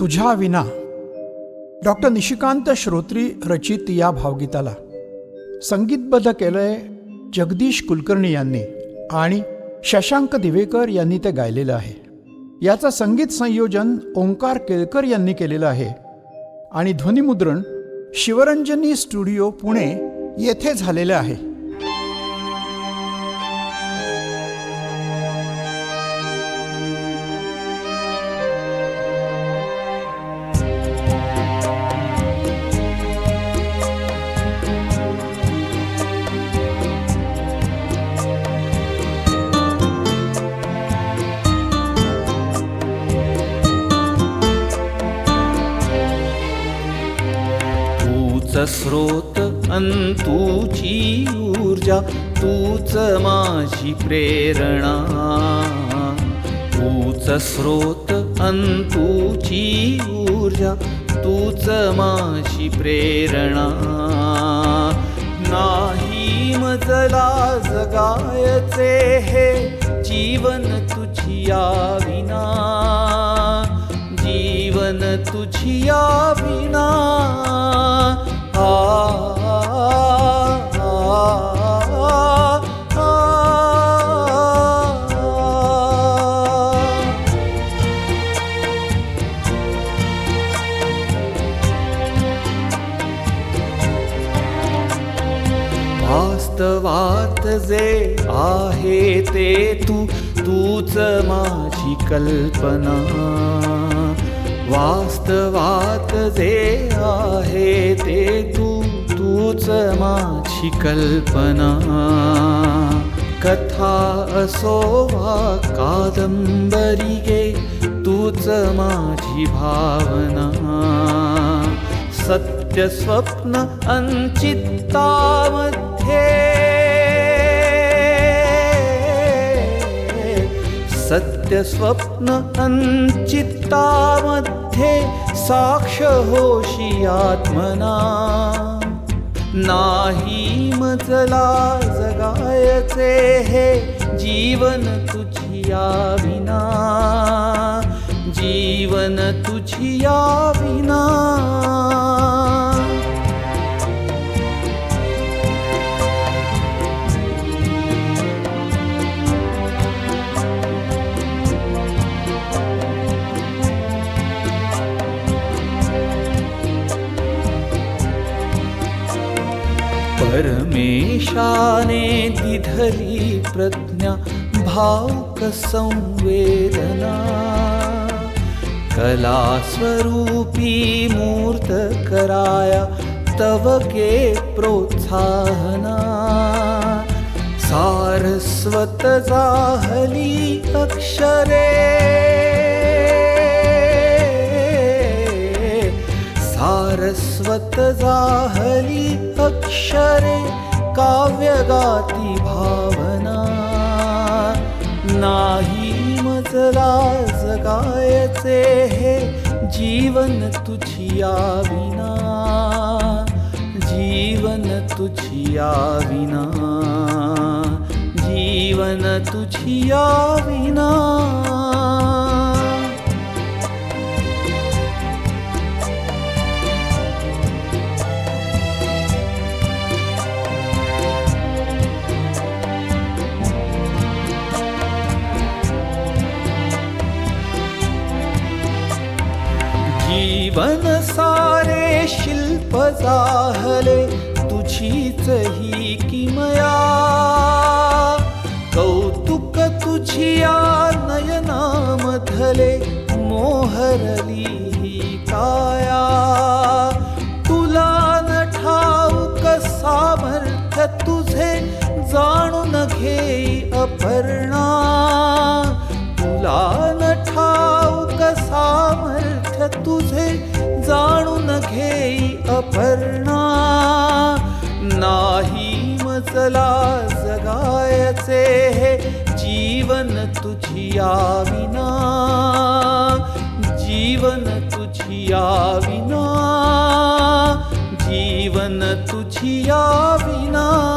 तुझ्या विना डॉक्टर निशिकांत श्रोत्री रचित या भावगीताला संगीतबद्ध केलंय जगदीश कुलकर्णी यांनी आणि शशांक दिवेकर यांनी ते गायलेलं आहे. याचं संगीत संयोजन ओंकार केळकर यांनी केलेलं आहे आणि ध्वनिमुद्रण शिवरंजनी स्टुडिओ पुणे येथे झालेलं आहे. स्रोत अंतूची ऊर्जा तूच माझी प्रेरणा. तूच स्रोत अंतूची ऊर्जा तूच माझी प्रेरणा. नाही मजला जगायचे हे जीवन तुझिया विना. जीवन तुझिया विना. वास्तवात जे आहे ते तूच माझी कल्पना. वास्तवात जे आहे ते तूच माझी कल्पना. कथा असो वा कादंबरी गे तूच माझी भावना. सत्य स्वप्न अंचित्तामध्ये सत्य स्वप्न अंचित्तामध्ये साक्ष होशी आत्मना. नाही मजला जगायचे हे जीवन तुझिया विना. जीवन तुझिया विना. परमेशाने दिधली प्रज्ञा भावुक संवेदना. कला स्वरूपी मूर्त कराया तव के प्रोत्साहना. सारस्वत जाहली अक्षरे. सारस्वत जाहली अक्षरे काव्यगाती भावना. नाही मजला जगायचे हे जीवन तुझिया विना. जीवन तुझिया विना. जीवन तुझिया विना. जीवन सारे शिल्प जाहले तुझीच ही किमया. कौतुक तुझिया नयनामधले मोहरली ही काया. तुला न ठाऊक सामर्थ्य तुझे जाणून घेई अपर्णा. तुला न ठाऊक सामर्थ्य तुझे जाणून घेई अपर्णा. नाही मजला जगायचे हे जीवन तुझिया विना. जीवन तुझिया विना. जीवन तुझिया विना.